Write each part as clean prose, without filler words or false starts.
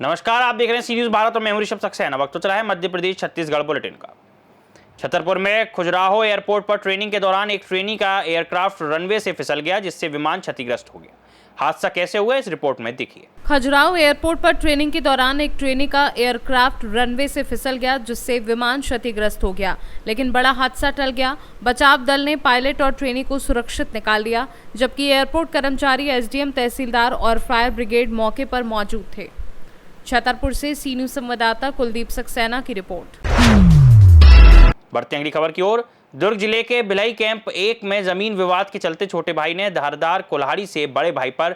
नमस्कार, आप देख रहे हैं सी न्यूज भारत और मैं ऋषभ सक्सेना। वक्त तो चला है मध्य प्रदेश छत्तीसगढ़ बुलेटिन का। छतरपुर में खजुराहो एयरपोर्ट पर ट्रेनिंग के दौरान एक ट्रेनी का एयरक्राफ्ट रनवे से फिसल गया, जिससे विमान क्षतिग्रस्त हो गया। हादसा कैसे हुआ, इस रिपोर्ट में देखिए। खजुराहो एयरपोर्ट पर ट्रेनिंग के दौरान एक ट्रेनी का एयरक्राफ्ट रनवे से फिसल गया, जिससे विमान क्षतिग्रस्त हो गया, लेकिन बड़ा हादसा टल गया। बचाव दल ने पायलट और ट्रेनी को सुरक्षित निकाल लिया, जबकि एयरपोर्ट कर्मचारी, एसडीएम, तहसीलदार और फायर ब्रिगेड मौके पर मौजूद थे। छतरपुर से सी न्यूज संवाददाता कुलदीप सक्सेना की रिपोर्ट। बढ़ते अगली खबर की ओर। दुर्ग जिले के भिलाई कैंप 1 में जमीन विवाद के चलते छोटे भाई ने धारदार कुल्हाड़ी से बड़े भाई पर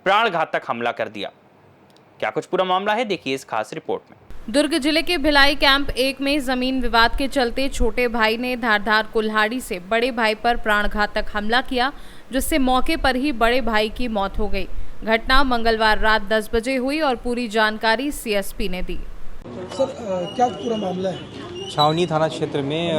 प्राणघातक हमला कर दिया। क्या कुछ पूरा मामला है, देखिए इस खास रिपोर्ट में। दुर्ग जिले के भिलाई कैंप 1 में जमीन विवाद के चलते छोटे भाई ने धारदार कुल्हाड़ी से बड़े भाई पर प्राणघातक हमला किया, जिससे मौके पर ही बड़े भाई की मौत हो गई। घटना मंगलवार रात 10 बजे हुई और पूरी जानकारी सीएसपी ने दी। सर, क्या पूरा मामला है? छावनी थाना क्षेत्र में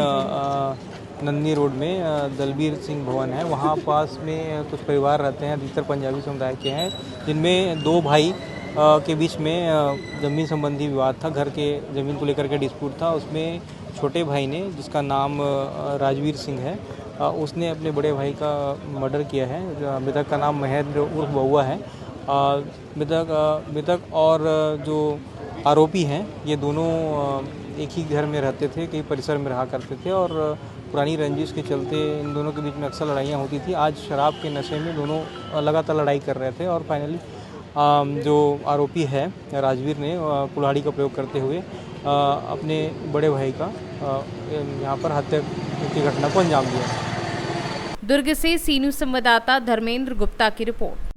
नंदनी रोड में दलबीर सिंह भवन है, वहाँ पास में कुछ परिवार रहते हैं, अधिकतर पंजाबी समुदाय के हैं, जिनमें दो भाई के बीच में ज़मीन संबंधी विवाद था। घर के ज़मीन को लेकर के डिस्प्यूट था। उसमें छोटे भाई ने, जिसका नाम राजवीर सिंह है, उसने अपने बड़े भाई का मर्डर किया है। मृतक का नाम महेंद्र उर्फ बउआ है। मृतक और जो आरोपी हैं, ये दोनों एक ही घर में रहते थे, कई परिसर में रहा करते थे और पुरानी रंजिश के चलते इन दोनों के बीच में अक्सर लड़ाइयाँ होती थी। आज शराब के नशे में दोनों लगातार लड़ाई कर रहे थे और फाइनली जो आरोपी है राजवीर ने कुल्हाड़ी का प्रयोग करते हुए अपने बड़े भाई का यहाँ पर हत्या की घटना को अंजाम दिया। दुर्ग से सी न्यूज संवाददाता धर्मेंद्र गुप्ता की रिपोर्ट।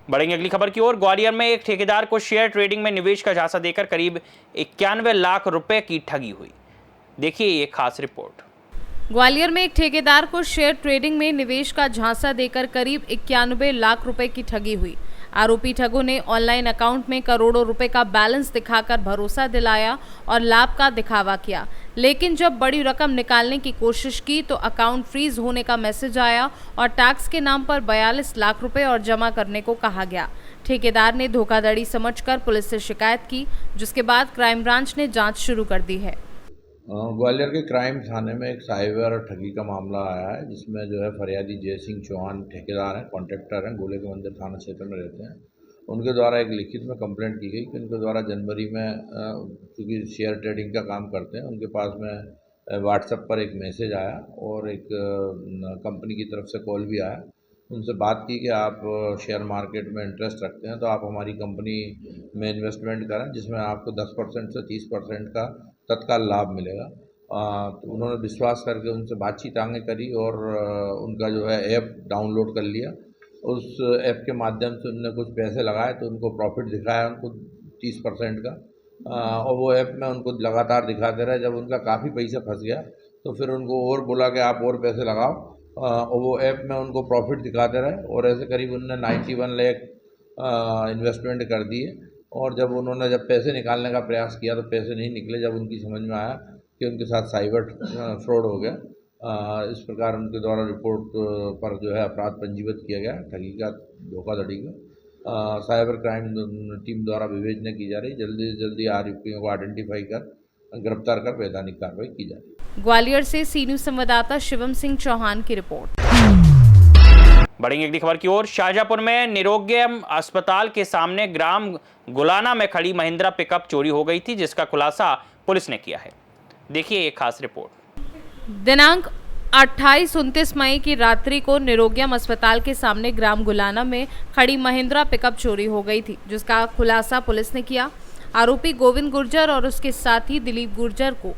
बढ़ेंगे अगली खबर की ओर। ग्वालियर में एक ठेकेदार को शेयर ट्रेडिंग में निवेश का झांसा देकर करीब 91 लाख रुपए की ठगी हुई। देखिए ये खास रिपोर्ट। ग्वालियर में एक ठेकेदार को शेयर ट्रेडिंग में निवेश का झांसा देकर करीब 91 लाख रुपए की ठगी हुई। आरोपी ठगों ने ऑनलाइन अकाउंट में करोड़ों रुपए का बैलेंस दिखाकर भरोसा दिलाया और लाभ का दिखावा किया, लेकिन जब बड़ी रकम निकालने की कोशिश की तो अकाउंट फ्रीज होने का मैसेज आया और टैक्स के नाम पर 42 लाख रुपए और जमा करने को कहा गया। ठेकेदार ने धोखाधड़ी समझकर पुलिस से शिकायत की, जिसके बाद क्राइम ब्रांच ने जांच शुरू कर दी है। ग्वालियर के क्राइम थाने में एक साइबर ठगी का मामला आया है, जिसमें जो है फरियादी जय सिंह चौहान ठेकेदार हैं, कॉन्ट्रैक्टर हैं, गोले के मंदिर थाना क्षेत्र में रहते हैं। उनके द्वारा एक लिखित में कंप्लेंट की गई कि उनके द्वारा जनवरी में चूँकि शेयर ट्रेडिंग का काम करते हैं, उनके पास में व्हाट्सएप पर एक मैसेज आया और एक कंपनी की तरफ से कॉल भी आया। उनसे बात की कि आप शेयर मार्केट में इंटरेस्ट रखते हैं तो आप हमारी कंपनी में इन्वेस्टमेंट करें, जिसमें आपको 10% से 30% का तत्काल लाभ मिलेगा। तो उन्होंने विश्वास करके उनसे बातचीत आगे करी और उनका जो है ऐप डाउनलोड कर लिया। उस ऐप के माध्यम से उन्होंने कुछ पैसे लगाए तो उनको प्रॉफिट दिखाया उनको 30% का, और वो ऐप में उनको लगातार दिखाते रहे। जब उनका काफ़ी पैसा फंस गया तो फिर उनको और बोला कि आप और पैसे लगाओ, और वो ऐप में उनको प्रॉफिट दिखाते रहे और ऐसे करीब उन्होंने 91 लाख इन्वेस्टमेंट कर दिए। और जब उन्होंने पैसे निकालने का प्रयास किया तो पैसे नहीं निकले। जब उनकी समझ में आया कि उनके साथ साइबर फ्रॉड हो गया, इस प्रकार उनके द्वारा रिपोर्ट पर जो है अपराध पंजीबद्ध किया गया, ठगी का, धोखाधड़ी का। साइबर क्राइम टीम द्वारा विवेचना की जा रही। जल्दी से जल्दी आरोपियों को आइडेंटिफाई कर गिरफ्तार कर वैधानिक कार्रवाई की जा रही है। ग्वालियर से सी न्यूज संवाददाता शिवम सिंह चौहान की रिपोर्ट। बढ़ेंगे अगली खबर की ओर। शाहजहांपुर में निरोग्यम अस्पताल के सामने ग्राम गुलाना में खड़ी महिंद्रा पिकअप चोरी हो गई थी, जिसका खुलासा पुलिस ने किया है। देखिए एक खास रिपोर्ट। दिनांक 28-29 मई की रात्रि को निरोग्यम अस्पताल के सामने ग्राम गुलाना में खड़ी महिंद्रा पिकअप चोरी हो गई थी, जिसका खुलासा पुलिस ने किया। आरोपी गोविंद गुर्जर और उसके साथी दिलीप गुर्जर को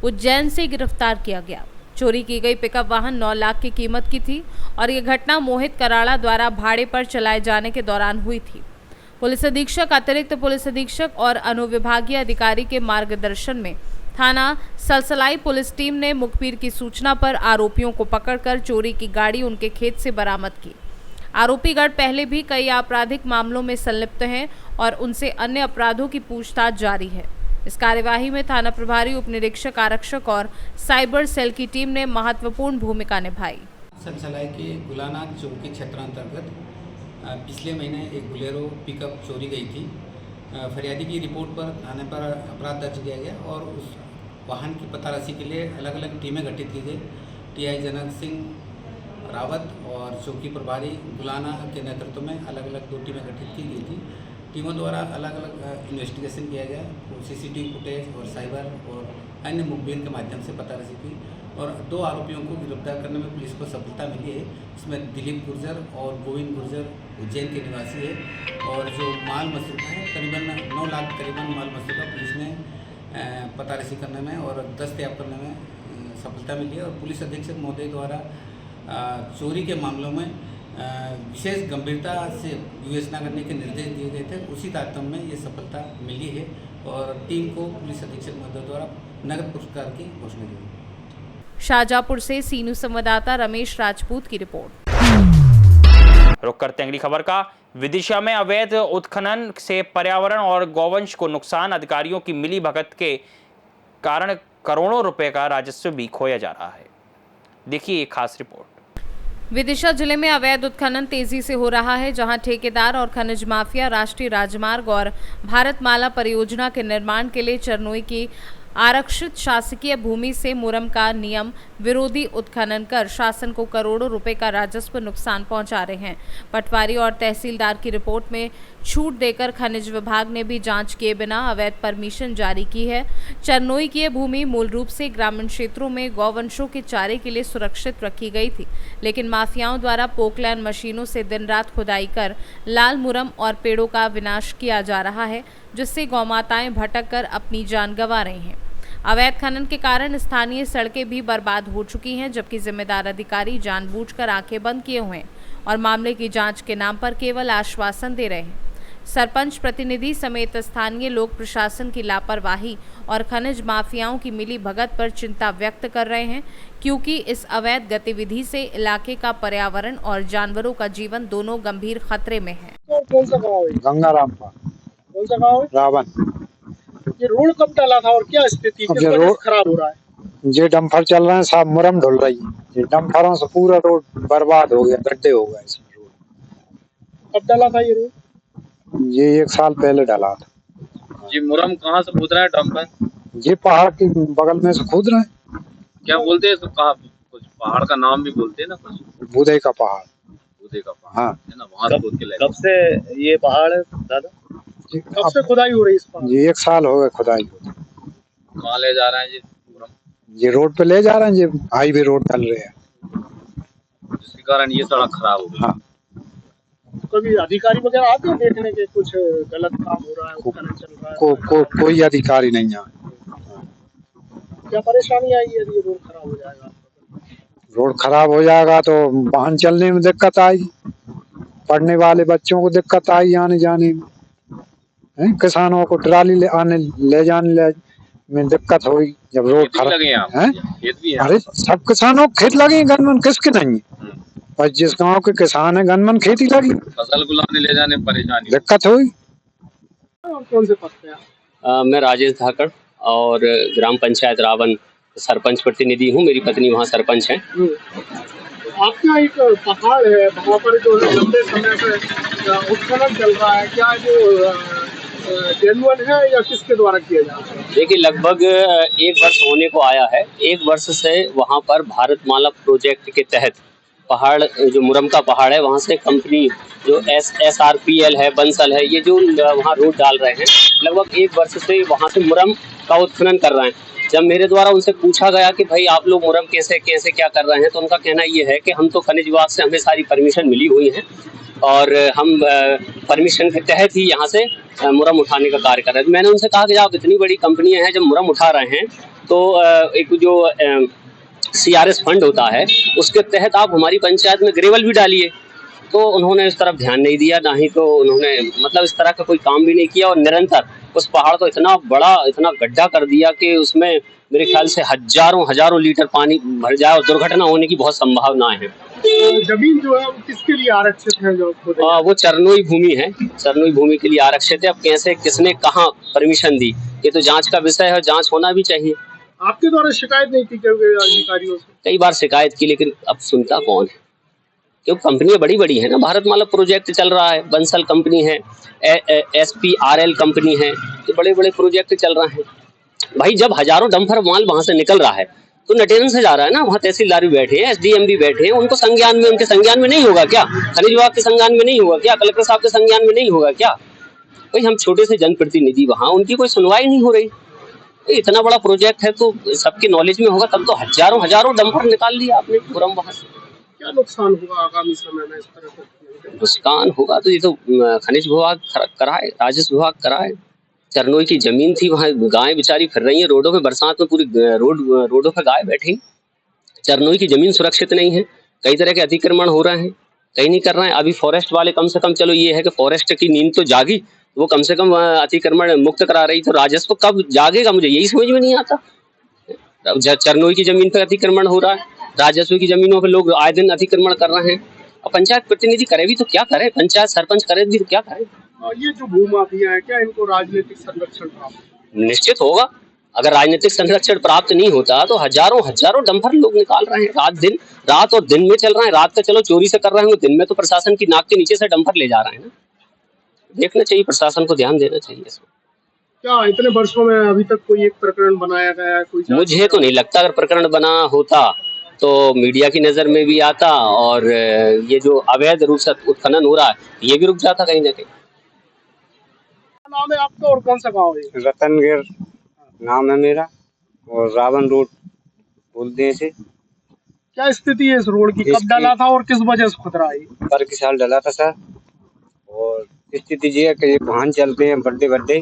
उज्जैन से गिरफ्तार किया गया। चोरी की गई पिकअप वाहन 9 लाख की कीमत की थी और ये घटना मोहित कराड़ा द्वारा भाड़े पर चलाए जाने के दौरान हुई थी। पुलिस अधीक्षक, अतिरिक्त पुलिस अधीक्षक और अनुविभागीय अधिकारी के मार्गदर्शन में थाना सलसलाई पुलिस टीम ने मुखबिर की सूचना पर आरोपियों को पकड़कर चोरी की गाड़ी उनके खेत से बरामद की। आरोपीगण पहले भी कई आपराधिक मामलों में संलिप्त हैं और उनसे अन्य अपराधों की पूछताछ जारी है। इस कार्यवाही में थाना प्रभारी, उप निरीक्षक, आरक्षक और साइबर सेल की टीम ने महत्वपूर्ण भूमिका निभाई। सनसलाई के गुलाना चौकी क्षेत्रांतर्गत पिछले महीने एक बोलेरो पिकअप चोरी गई थी। फरियादी की रिपोर्ट पर थाने पर अपराध दर्ज किया गया और उस वाहन की पताराशी के लिए अलग अलग टीमें गठित की गई। टीआई जनक सिंह रावत और चौकी प्रभारी गुलाना के नेतृत्व में अलग अलग 2 टीमें गठित की गई थी। टीमों द्वारा अलग अलग इन्वेस्टिगेशन किया गया, सीसीटीवी फुटेज और साइबर और अन्य मुखबिर के माध्यम से पताराशी की और 2 आरोपियों को गिरफ्तार करने में पुलिस को सफलता मिली है। इसमें दिलीप गुर्जर और गोविंद गुर्जर उज्जैन के निवासी है और जो माल मसरूका है करीबन 9 लाख करीबन माल मसरूका पुलिस ने पताराशी करने में और दस्तयाब करने में सफलता मिली है। और पुलिस अधीक्षक महोदय द्वारा चोरी के मामलों में विशेष गंभीरता से विवेचना करने के निर्देश दिए गए थे। उसी तारतम्य में ये सफलता मिली है और टीम को पुलिस अधीक्षक महोदय द्वारा नगद पुरस्कार की घोषणा की। शाहजहाँपुर से सीनू संवाददाता रमेश राजपूत की रिपोर्ट। रुक करते हैं अगली खबर का। विदिशा में अवैध उत्खनन से पर्यावरण और गौवंश को नुकसान, अधिकारियों की मिली भगत के कारण करोड़ों रुपए का राजस्व भी खोया जा रहा है। देखिए एक खास रिपोर्ट। विदिशा जिले में अवैध उत्खनन तेजी से हो रहा है, जहां ठेकेदार और खनिज माफिया राष्ट्रीय राजमार्ग और भारतमाला परियोजना के निर्माण के लिए चरनोई की आरक्षित शासकीय भूमि से मुरम का नियम विरोधी उत्खनन कर शासन को करोड़ों रुपए का राजस्व नुकसान पहुंचा रहे हैं। पटवारी और तहसीलदार की रिपोर्ट में छूट देकर खनिज विभाग ने भी जांच किए बिना अवैध परमिशन जारी की है। चरनोई की यह भूमि मूल रूप से ग्रामीण क्षेत्रों में गौवंशों के चारे के लिए सुरक्षित रखी गई थी, लेकिन माफियाओं द्वारा पोकलैंड मशीनों से दिन रात खुदाई कर लाल मुरम और पेड़ों का विनाश किया जा रहा है, जिससे गौमाताएं भटक कर अपनी जान गंवा रही हैं। अवैध खनन के कारण स्थानीय सड़कें भी बर्बाद हो चुकी हैं, जबकि जिम्मेदार अधिकारी जानबूझकर आंखें बंद किए हुए हैं और मामले की जांच के नाम पर केवल आश्वासन दे रहे हैं। सरपंच प्रतिनिधि समेत स्थानीय लोग प्रशासन की लापरवाही और खनिज माफियाओं की मिली भगत पर चिंता व्यक्त कर रहे हैं, क्योंकि इस अवैध गतिविधि से इलाके का पर्यावरण और जानवरों का जीवन दोनों गंभीर खतरे में है। तो कौन सा गाँव है? गंगाराम का। कौन सा गाँव है? रावण। ये रोड कब डाला था और क्या स्थिति किस वजह से खराब हो रहा है? ये डंपर चल रहे हैं, साहब मुरम ढुल रही है। ये डंपरों से पूरा रोड बर्बाद हो गया, गड्ढे हो गए इसमें रोड। कब डाला था ये रोड? ये 1 साल पहले डाला था। ये मुरम कहाँ से खोद रहा है डंपर? ये पहाड़ के बगल में से खोद रहे हैं। क्या बोलते हैं तो कहा, कुछ पहाड़ का नाम भी बोलते हैं ना, कुछ बूधे का पहाड़। बूधे का पहाड़ हाँ। है ना, वहाँ से खोद के लाए। कब से ये पहाड़ है दादा? कब से खुदाई हो रही है इस पहाड़? ये 1 साल हो गए खुदाई को। कहाँ ले जा रहे हैं ये मुरम? ये रोड पे ले जा रहे हैं, ये हाईवे रोड डल रहे हैं, जिसके कारण ये सड़क खराब हो गई। हाँ। कभी अधिकारी वगैरह आते हैं देखने के कुछ गलत काम हो रहा है, उत्खनन चल रहा है? कोई अधिकारी नहीं है। क्या परेशानी आई यदि ये रोड खराब हो जाएगा? रोड खराब हो जाएगा तो वाहन चलने में दिक्कत आएगी, पढ़ने वाले बच्चों को दिक्कत आएगी आने जाने में, किसानों को ट्राली ले जाने में दिक्कत होगी जब रोड खराब है। खेत भी है। अरे सब किसानों को खेत लगे, गनमन किसके नहीं है? और जिस गांव के किसान है गनमन खेती लगी, फसल गुलाने ले जाने परेशानी दिक्कत होगी। कौन से पद पे आप? मैं राजेश धाकड़ और ग्राम पंचायत रावण सरपंच प्रतिनिधि हूँ। मेरी पत्नी वहाँ सरपंच है। आपका एक पहाड़ है वहाँ पर जो है लंबे समय से उत्खनन चल रहा है, क्या जो जेन्युइन है या किसके द्वारा किया जा रहा है? देखिए, लगभग 1 वर्ष होने को आया है। 1 वर्ष से वहाँ पर भारतमाला प्रोजेक्ट के तहत पहाड़, जो मुरम का पहाड़ है, वहाँ से कंपनी जो SRPL है, बंसल है, ये जो वहाँ रोड डाल रहे हैं, लगभग 1 वर्ष से वहाँ से मुरम का उत्खनन कर रहे हैं। जब मेरे द्वारा उनसे पूछा गया कि भाई आप लोग मुरम कैसे क्या कर रहे हैं, तो उनका कहना ये है कि हम तो खनिज विभाग से हमें सारी परमिशन मिली हुई है और हम परमिशन के तहत ही यहाँ से मुरम उठाने का कार्य कर रहे हैं। मैंने उनसे कहा कि आप इतनी बड़ी कंपनियां हैं, जब मुरम उठा रहे हैं तो एक जो CRS फंड होता है उसके तहत आप हमारी पंचायत में ग्रेवल भी डालिए। तो उन्होंने इस तरफ ध्यान नहीं दिया, ना ही तो उन्होंने मतलब इस तरह का कोई काम भी नहीं किया और निरंतर उस पहाड़ को इतना बड़ा, इतना गड्ढा कर दिया कि उसमें मेरे ख्याल से हजारों लीटर पानी भर जाए और दुर्घटना होने की बहुत संभावनाएं हैं। जमीन जो है वो किसके लिए आरक्षित है? जो वो चरनोई भूमि है, चरनोई भूमि के लिए आरक्षित है। अब कैसे, किसने, कहाँ परमिशन दी, ये तो जांच का विषय है, जांच होना भी चाहिए। आपके द्वारा शिकायत नहीं की गई अधिकारियों से? कई बार शिकायत की, लेकिन अब सुनता कौन है, क्योंकि कंपनियां बड़ी बड़ी है ना। भारतमाला प्रोजेक्ट चल रहा है, बंसल कंपनी है, SPRL कंपनी है, तो बड़े बड़े प्रोजेक्ट चल रहे हैं भाई। जब हजारों डंपर माल वहां से निकल रहा है तो नटेन से जा रहा है ना, वहाँ तहसीलदार भी बैठे हैं, SDM भी बैठे हैं, उनको संज्ञान में, उनके संज्ञान में नहीं होगा क्या? खनिज विभाग के संज्ञान में नहीं होगा क्या? कलेक्टर साहब के संज्ञान में नहीं होगा क्या? भाई हम छोटे से जनप्रतिनिधि, वहाँ उनकी कोई सुनवाई नहीं हो रही। इतना बड़ा प्रोजेक्ट है तो सबके नॉलेज में होगा, तब तो हजारों डंपर निकाल लिया आपने मुरम वहां से। क्या नुकसान होगा आगामी समय में इस तरह से? नुकसान होगा तो ये तो खनिज विभाग कराए, राजस्व विभाग कराए। चरनोई की जमीन थी, वहाँ गाय बेचारी फिर रही है रोडों पे, बरसात में पूरी रोडों पे गाय बैठी। चरनोई की जमीन सुरक्षित नहीं है, कई तरह के अतिक्रमण हो रहे हैं, कहीं नहीं कर रहे हैं। अभी फॉरेस्ट वाले कम से कम, चलो ये है कि फॉरेस्ट की नींद तो जागी, वो कम से कम अतिक्रमण मुक्त करा रही, तो राजस्व कब जागेगा मुझे यही समझ में नहीं आता। चरनोई की जमीन पर अतिक्रमण हो रहा है, राजस्व की जमीनों पर लोग आए दिन अतिक्रमण कर रहे हैं। अब पंचायत प्रतिनिधि करे भी तो क्या करे, पंचायत सरपंच करे भी तो क्या करे। ये जो भूमाफिया है, क्या इनको राजनीतिक संरक्षण प्राप्त? निश्चित होगा। अगर राजनीतिक संरक्षण प्राप्त नहीं होता तो हजारों डंपर लोग निकाल रहे हैं, रात और दिन में चल रहे हैं। रात का चलो चोरी से कर रहे हैं, दिन में तो प्रशासन की नाक के नीचे से डंपर ले जा रहे हैं ना। देखना चाहिए, प्रशासन को ध्यान देना चाहिए इसमें। क्या इतने वर्षों में अभी तक कोई एक प्रकरण बनाया गया है? कोई मुझे तो नहीं लगता, अगर प्रकरण बना होता तो मीडिया की नजर में भी आता, और ये जो अवैध रूप से उत्खनन हो रहा है ये भी रुक जाता कहीं ना कहीं। नाम है आपका और कौन सा गाँव है? रतनगढ़ नाम है मेरा, और रावण रोड बोलते हैं इसे। क्या स्थिति है इस रोड की? कब डला था और किस वजह से खुद रहा है? पर के साल डला था सर, और स्थिति ये है कि वाहन चलते हैं बड़े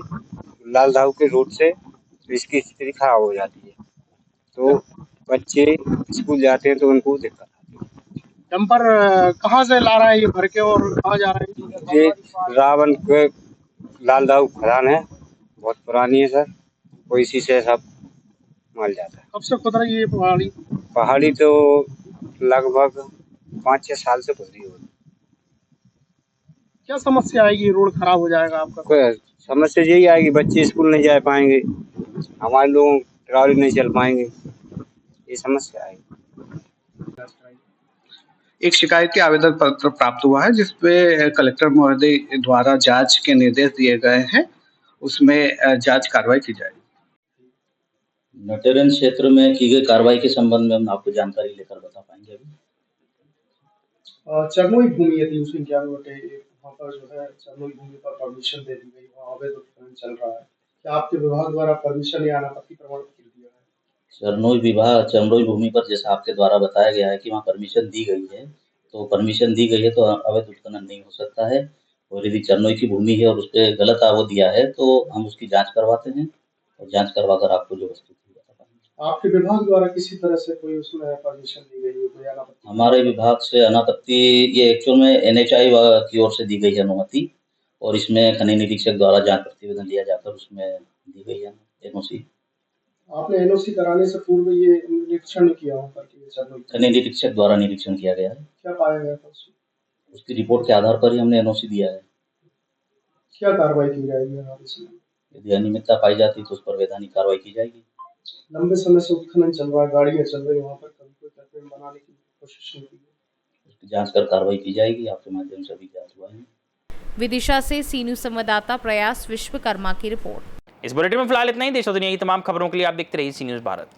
लाल दाऊ के रोड से, तो इसकी स्थिति खराब हो जाती है, तो बच्चे स्कूल जाते हैं तो उनको दिक्कत आती है। डंपर कहाँ से ला रहा है ये भर के और कहाँ जा रहा है? ये रावण के लाल दाऊ खदान है, बहुत पुरानी है सर, वो इसी से सब माल जाता है। कब से खुद रही है ये पहाड़ी? पहाड़ी तो लगभग 5-6 साल से खुद रही होगी। क्या समस्या आएगी? रोड खराब हो जाएगा आपका? समस्या यही आएगी, बच्चे स्कूल नहीं जा पाएंगे, हमारे लोग ट्रॉली नहीं चल पाएंगे, ये समस्या आएगी। एक शिकायत के आवेदन पत्र प्राप्त हुआ है जिसपे कलेक्टर महोदय द्वारा जांच के निर्देश दिए गए हैं, उसमें जांच कार्रवाई की जाएगी। नटेरन क्षेत्र में की गई कार्रवाई के संबंध में हम आपको जानकारी लेकर बता पाएंगे। अभी चरनोई भूमि है 391, वहाँ पर जो है चरनोई भूमि पर परमिशन दे दी गई, वहाँ अवैध उत्खनन चल रहा है। क्या आपके विभाग द्वारा परमिशन या अनापत्ति प्रमाण पत्र दिया है? चरनोई भूमि पर जैसा आपके द्वारा बताया गया है कि वहाँ परमिशन दी गई है, तो परमिशन दी गई है तो अवैध उत्खनन नहीं हो सकता है। और यदि चरनोई की भूमि है और उस पर गलत वो दिया है तो हम उसकी जांच करवाते हैं, और जांच करवाकर आपको जो वस्तु बता पाएंगे। आपके विभाग द्वारा किसी तरह से कोई उसमें परमिशन दी गई है, कोई अनापत्ति? हमारे विभाग से अनापत्ति ये एक्चुअल में NHI की ओर से दी गई है अनुमति, और इसमें खनिज निरीक्षक द्वारा जांच प्रतिवेदन लिया जाकर उसमें दी गई है NOC। आपने NOC कराने से पूर्व ये निरीक्षण किया वहाँ पर? खनिज निरीक्षक द्वारा निरीक्षण किया गया है। क्या पाया गया था उसकी रिपोर्ट के आधार पर ही हमने NOC दिया है। क्या कार्रवाई की जाएगी इसमें? यदि अनियमितता पाई जाती तो उस पर वैधानिक कार्रवाई की जाएगी। लंबे समय से उत्खनन चल रहा है, गाड़ियाँ चल रही है वहाँ पर, कभी कोई तकरीबन बनाने की कोशिश नहीं की? उसकी जांच कर कार्रवाई की जाएगी, आपके माध्यम से भी जांच हुआ है। विदिशा से सी न्यूज संवाददाता प्रयास विश्वकर्मा की रिपोर्ट। इस बुलेटिन में फिलहाल इतना ही। देश और दुनिया की तमाम खबरों के लिए आप देखते रहिए सी न्यूज भारत।